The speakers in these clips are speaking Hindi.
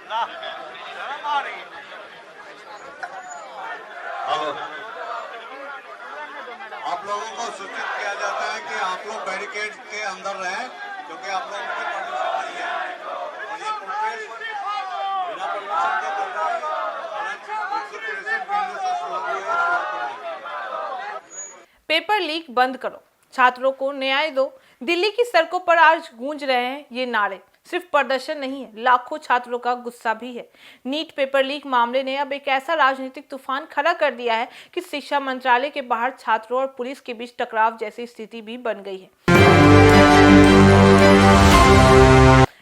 हेलो, आप लोगों को सूचित किया जाता है कि आप लोग बैरिकेड के अंदर रहें, क्योंकि आप लोगों की परमिशन नहीं है और ये प्रोटेस्ट बिना परमिशन के चल रहा है। हालांकि 163 पहले से शुरू हुई है। पेपर लीक बंद करो, छात्रों को न्याय दो। दिल्ली की सड़कों पर आज गूंज रहे हैं ये नारे। सिर्फ प्रदर्शन नहीं है, लाखों छात्रों का गुस्सा भी है। नीट पेपर लीक मामले ने अब एक ऐसा राजनीतिक तूफान खड़ा कर दिया है कि शिक्षा मंत्रालय के बाहर छात्रों और पुलिस के बीच टकराव जैसी स्थिति भी बन गई है।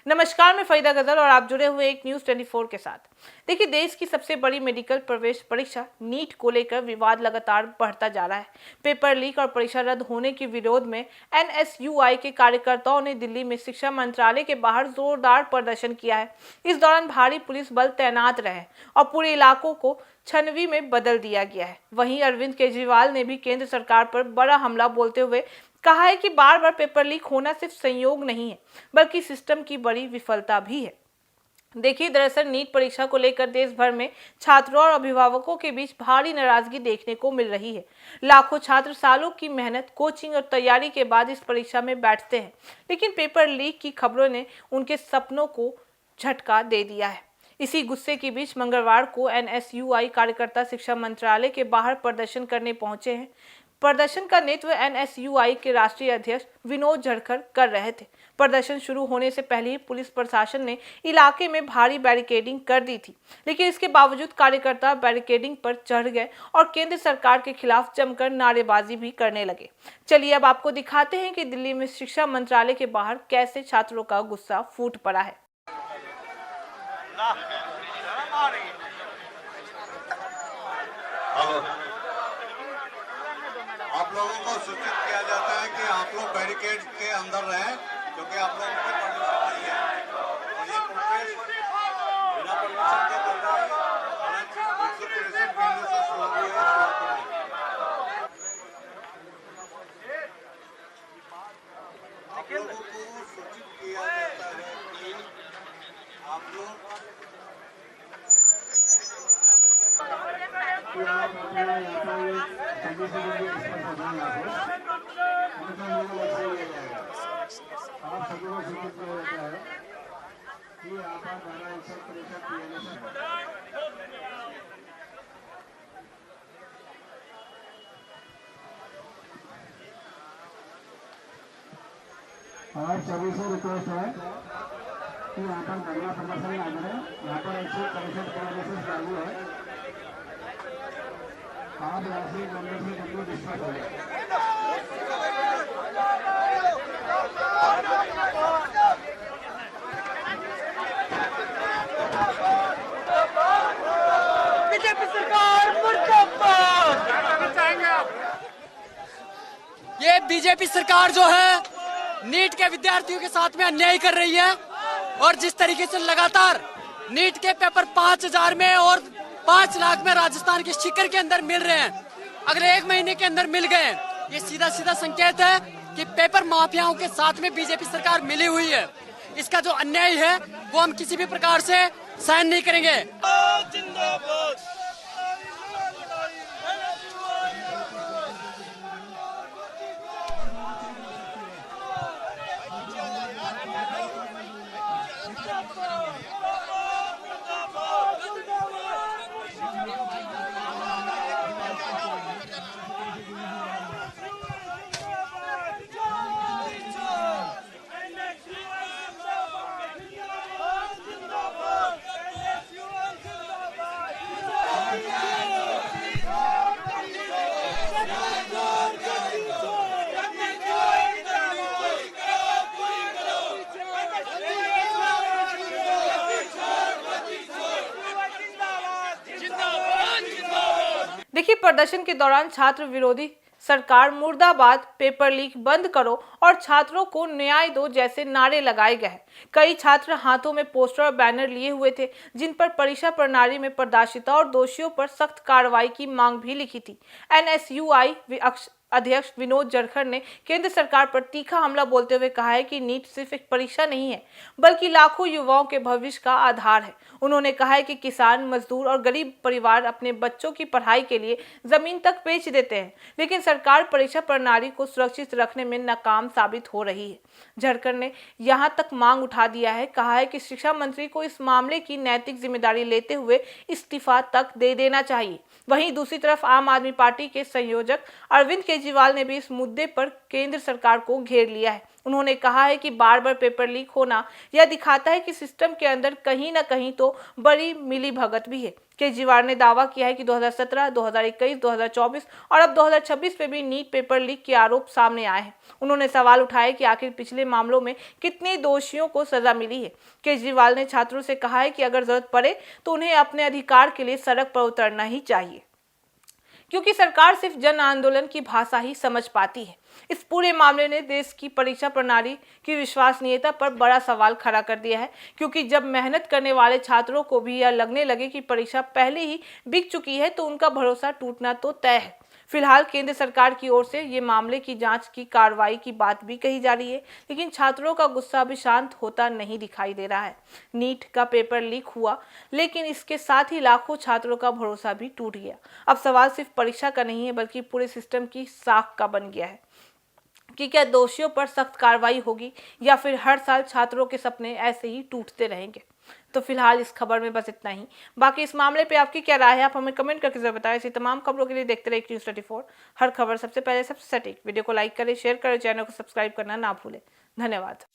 नमस्कार, मैं फरीदा गजल और आप जुड़े हुए एक न्यूज 24 के साथ। देखिए, देश की सबसे बड़ी मेडिकल प्रवेश परीक्षा नीट को लेकर विवाद लगातार बढ़ता जा रहा है। पेपर लीक और परीक्षा रद्द होने के विरोध में एनएसयूआई के कार्यकर्ताओं ने दिल्ली में शिक्षा मंत्रालय के बाहर जोरदार प्रदर्शन किया है। इस दौरान भारी पुलिस बल तैनात रहे और पूरे इलाकों को छनवी में बदल दिया गया है। वहीं अरविंद केजरीवाल ने भी केंद्र सरकार पर बड़ा हमला बोलते हुए कहा है कि बार बार पेपर लीक होना सिर्फ संयोग नहीं है, बल्कि सिस्टम की बड़ी विफलता भी है। देखिए, दरअसल नीट परीक्षा को लेकर देश भर में छात्रों और अभिभावकों के बीच भारी नाराजगी देखने को मिल रही है। लाखों छात्र सालों की मेहनत, कोचिंग और तैयारी के बाद इस परीक्षा में बैठते हैं, लेकिन पेपर लीक की खबरों ने उनके सपनों को झटका दे दिया है। इसी गुस्से के बीच मंगलवार को एनएसयूआई कार्यकर्ता शिक्षा मंत्रालय के बाहर प्रदर्शन करने पहुंचे हैं। प्रदर्शन का नेतृत्व एनएसयूआई के राष्ट्रीय अध्यक्ष विनोद झड़कर कर रहे थे। प्रदर्शन शुरू होने से पहले ही पुलिस प्रशासन ने इलाके में भारी बैरिकेडिंग कर दी थी, लेकिन इसके बावजूद कार्यकर्ता बैरिकेडिंग पर चढ़ गए और केंद्र सरकार के खिलाफ जमकर नारेबाजी भी करने लगे। चलिए अब आपको दिखाते हैं कि दिल्ली में शिक्षा मंत्रालय के बाहर कैसे छात्रों का गुस्सा फूट पड़ा है। हेलो, आप लोगों को सूचित किया जाता है कि आप लोग बैरिकेड के अंदर रहें, क्योंकि आप लोगों की परमिशन नहीं है और ये प्रोटेस्ट बिना परमिशन के चल रहा है। हालांकि 163 पहले से शुरू हुई है। आप लोगों को सूचित किया जाता है कि आप लोग और सभी से रिक्वेस्ट है कि यहाँ पर धरना प्रदर्शन ना करें। यहाँ पर 165 प्रोसेस लागू है। आप राशि गंभीर से गंभीर डिस्कस हो बीजेपी सरकार मुर्दाबाद। ये बीजेपी सरकार जो है नीट के विद्यार्थियों के साथ में अन्याय कर रही है और जिस तरीके से लगातार नीट के पेपर 5000 में और 5 लाख में राजस्थान के सीकर के अंदर मिल रहे हैं, अगले 1 महीने के अंदर मिल गए। ये सीधा सीधा संकेत है कि पेपर माफियाओं के साथ में बीजेपी सरकार मिली हुई है। इसका जो अन्याय है वो हम किसी भी प्रकार से सहन नहीं करेंगे। देखिए, प्रदर्शन के दौरान छात्र विरोधी सरकार मुर्दाबाद, पेपर लीक बंद करो और छात्रों को न्याय दो जैसे नारे लगाए गए हैं। कई छात्र हाथों में पोस्टर और बैनर लिए हुए थे, जिन पर परीक्षा प्रणाली में पारदर्शिता और दोषियों पर सख्त कार्रवाई की मांग भी लिखी थी। एनएसयूआई अध्यक्ष विनोद जरखड़ ने केंद्र सरकार पर तीखा हमला बोलते हुए कहा है कि नीट सिर्फ एक परीक्षा नहीं है, बल्कि लाखों युवाओं के भविष्य का आधार है। उन्होंने कहा है कि किसान, मजदूर और गरीब परिवार अपने बच्चों की पढ़ाई के लिए जमीन तक बेच देते हैं, लेकिन सरकार परीक्षा प्रणाली को सुरक्षित रखने में नाकाम साबित हो रही है। जरखड़ ने यहां तक मांग उठा दिया है, कहा है कि शिक्षा मंत्री को इस मामले की नैतिक जिम्मेदारी लेते हुए इस्तीफा तक दे देना चाहिए। वहीं दूसरी तरफ आम आदमी पार्टी के संयोजक अरविंद केजरीवाल ने भी इस मुद्दे पर केंद्र सरकार को घेर लिया है। उन्होंने कहा है कि बार बार पेपर लीक होना यह दिखाता है कि सिस्टम के अंदर कहीं न कहीं तो बड़ी मिलीभगत भी है। केजरीवाल ने दावा किया है कि 2017, 2021, 2024 और अब 2026 में भी नीट पेपर लीक के आरोप सामने आए हैं। उन्होंने सवाल उठाया कि आखिर पिछले मामलों में कितने दोषियों को सजा मिली है। केजरीवाल ने छात्रों से कहा है कि अगर जरूरत पड़े तो उन्हें अपने अधिकार के लिए सड़क पर उतरना ही चाहिए, क्योंकि सरकार सिर्फ जन आंदोलन की भाषा ही समझ पाती है। इस पूरे मामले ने देश की परीक्षा प्रणाली की विश्वसनीयता पर बड़ा सवाल खड़ा कर दिया है, क्योंकि जब मेहनत करने वाले छात्रों को भी यह लगने लगे कि परीक्षा पहले ही बिक चुकी है, तो उनका भरोसा टूटना तो तय है। फिलहाल केंद्र सरकार की ओर से ये मामले की जांच की कार्रवाई की बात भी कही जा रही है, लेकिन छात्रों का गुस्सा अभी शांत होता नहीं दिखाई दे रहा है। नीट का पेपर लीक हुआ, लेकिन इसके साथ ही लाखों छात्रों का भरोसा भी टूट गया। अब सवाल सिर्फ परीक्षा का नहीं है, बल्कि पूरे सिस्टम की साख का बन गया है कि क्या दोषियों पर सख्त कार्रवाई होगी या फिर हर साल छात्रों के सपने ऐसे ही टूटते रहेंगे। तो फिलहाल इस खबर में बस इतना ही। बाकी इस मामले पे आपकी क्या राय है, आप हमें कमेंट करके जरूर बताएं। ऐसी तमाम खबरों के लिए देखते रहिए न्यूज़ 24, हर खबर सबसे पहले सबसे सटीक। वीडियो को लाइक करें, शेयर करें, चैनल को सब्सक्राइब करना ना भूलें। धन्यवाद।